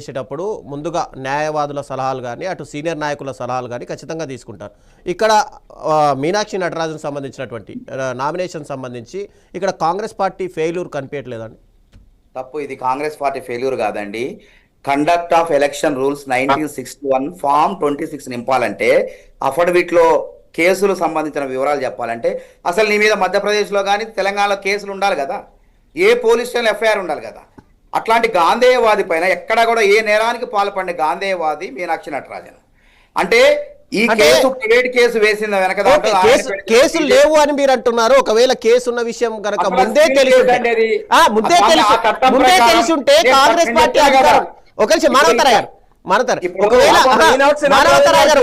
చేసేటప్పుడు ముందుగా న్యాయవాదుల సలహాలు కానీ అటు సీనియర్ నాయకుల సలహాలు కానీ ఖచ్చితంగా తీసుకుంటారు. ఇక్కడ మీనాక్షి నటరాజన్ సంబంధించినటువంటి నామినేషన్ సంబంధించి ఇక్కడ కాంగ్రెస్ పార్టీ ఫెయిల్యూర్ కనిపించట్లేదండి. తప్పు, ఇది కాంగ్రెస్ పార్టీ ఫెయిల్యూర్ కాదండి. Conduct of election rules 1961 form 26 నింపాలంటే అఫిడవిట్ లో కేసులు సంబంధించిన వివరాలు చెప్పాలంటే అసలు నీ మీద మధ్యప్రదేశ్లో కానీ తెలంగాణలో కేసులు ఉండాలి కదా, ఏ పోలీస్ స్టేషన్ ఎఫ్ఐఆర్ ఉండాలి కదా. అట్లాంటి గాంధేయవాది పైన ఎక్కడ కూడా ఏ నేరానికి పాల్పడిన గాంధేయవాది మీనాక్షి నటరాజన్ అంటే ఈ కేసు ప్రైవేట్ కేసు వేసింది వెనక కేసులు లేవు అని మీరు అంటున్నారు. ఒకవేళ కేసు ఉన్న విషయం కనుక ముందే తెలిసి ఉంటే కాంగ్రెస్ పార్టీ అధికారం ఒక నిమిషం మానవతరాయ్ గారు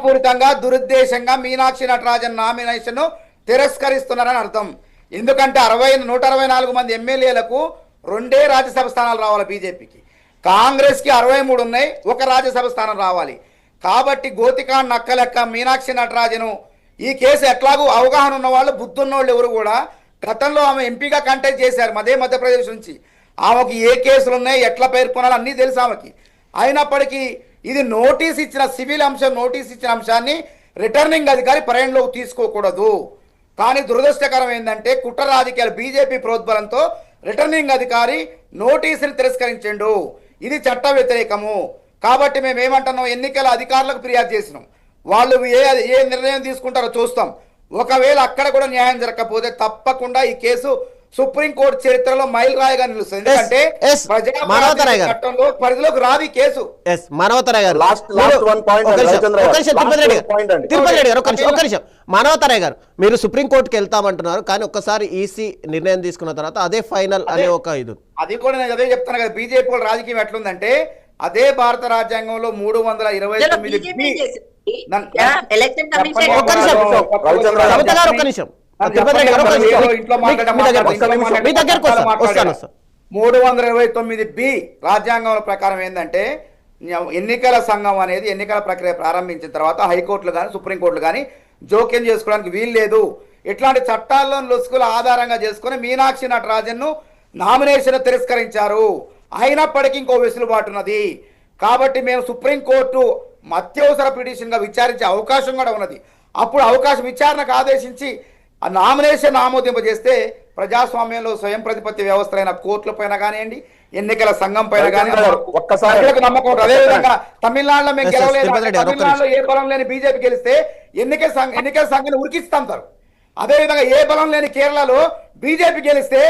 పూరితంగా దురుద్దేశంగా మీనాక్షి నటరాజన్ నామినేషన్ తిరస్కరిస్తున్నారని అర్థం. ఎందుకంటే 164 మంది ఎమ్మెల్యేలకు 2 రాజ్యసభ స్థానాలు రావాలి బీజేపీకి, కాంగ్రెస్ కి 63 ఉన్నాయి, 1 రాజ్యసభ స్థానం రావాలి. కాబట్టి గోతికా నక్కలెక్క మీనాక్షి నటరాజను ఈ కేసు ఎట్లాగూ అవగాహన ఉన్న వాళ్ళు బుద్ధున్నోళ్ళు ఎవరు కూడా గతంలో ఆమె ఎంపీగా కంటెస్ట్ చేశారు మధ్యప్రదేశ్ నుంచి. ఆమెకి ఏ కేసులు ఉన్నాయి, ఎట్లా పేర్కొనాలి అన్నీ తెలుసు ఆమెకి. అయినప్పటికీ ఇది నోటీస్ ఇచ్చిన సివిల్ అంశం, నోటీస్ ఇచ్చిన అంశాన్ని రిటర్నింగ్ అధికారి పరిగణలోకి తీసుకోకూడదు. కానీ దురదృష్టకరం ఏంటంటే కుట్ర రాజకీయాలు బీజేపీ ప్రోద్బలంతో రిటర్నింగ్ అధికారి నోటీసులు తిరస్కరించిండు. ఇది చట్ట వ్యతిరేకము. కాబట్టి మేము ఏమంటున్నాం, ఎన్నికల అధికారులకు ఫిర్యాదు చేసినాం, వాళ్ళు ఏ నిర్ణయం తీసుకుంటారో చూస్తాం. ఒకవేళ అక్కడ కూడా న్యాయం జరగకపోతే తప్పకుండా ఈ కేసు సుప్రీంకోర్టు చరిత్రలో మైల్ రాయిగా నిలుస్తుంది. ఎందుకంటే చట్టంలో పరిధిలోకి రాదు ఈ కేసు. మానవతరాయ్ గారు మీరు సుప్రీంకోర్టుకి వెళ్తామంటున్నారు, కానీ ఒక్కసారి ఈసీ నిర్ణయం తీసుకున్న తర్వాత అదే ఫైనల్ అనే ఒక ఇది అది కూడా నేను అదే చెప్తాను కదా. బీజేపీ వాళ్ళ రాజకీయం ఎట్లుందంటే అదే భారత రాజ్యాంగంలో 329 329B రాజ్యాంగం ప్రకారం ఏంటంటే ఎన్నికల సంఘం అనేది ఎన్నికల ప్రక్రియ ప్రారంభించిన తర్వాత హైకోర్టులు కానీ సుప్రీంకోర్టులు కానీ జోక్యం చేసుకోవడానికి వీలు లేదు. ఇట్లాంటి చట్టాల్లో లొసుకుల ఆధారంగా చేసుకుని మీనాక్షి నటరాజన్ నామినేషన్ తిరస్కరించారు. అయినప్పటికీ ఇంకో వెసులుబాటు ఉన్నది. కాబట్టి మేము సుప్రీంకోర్టు అత్యవసర పిటిషన్గా విచారించే అవకాశం కూడా ఉన్నది. అప్పుడు అవకాశం విచారణకు ఆదేశించి ఆ నామినేషన్ ఆమోదింపజేస్తే ప్రజాస్వామ్యంలో స్వయం ప్రతిపత్తి వ్యవస్థ అయిన కోర్టుల పైన కానివ్వండి, ఎన్నికల సంఘం పైన కానీ ఒక్కసారి నమ్మకం. అదేవిధంగా తమిళనాడులో మేము గెలవలేదు, తమిళనాడులో ఏ బలం లేని బీజేపీ గెలిస్తే ఎన్నికల సంఘాన్ని ఉరికిస్తాంటారు. అదేవిధంగా ఏ బలం లేని కేరళలో బీజేపీ గెలిస్తే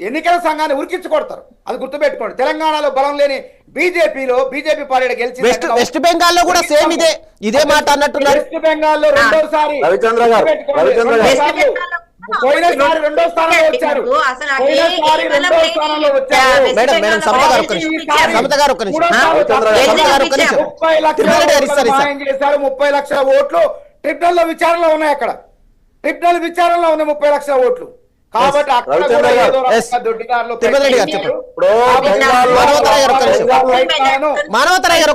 ఎన్నికల సంఘాన్ని ఉరికించి కొడతారు. అది గుర్తుపెట్టుకోండి. తెలంగాణలో బలం లేని బీజేపీ పార్టీ గెలిచి వెస్ట్ బెంగాల్ లో కూడా సేమ్ ఇదే మాట అన్నట్టున్నారు. వెస్ట్ బెంగాల్ లో రెండోసారి రెండో స్థానంలో వచ్చారు. చేశారు. 30 లక్షల ఓట్లు ట్రిబ్యునల్ లో విచారణలో ఉన్నాయి. అక్కడ ట్రిబ్యునల్ విచారణలో ఉన్నాయి 30 లక్షల ఓట్లు. కాబట్టి మానవతరాయ్ గారు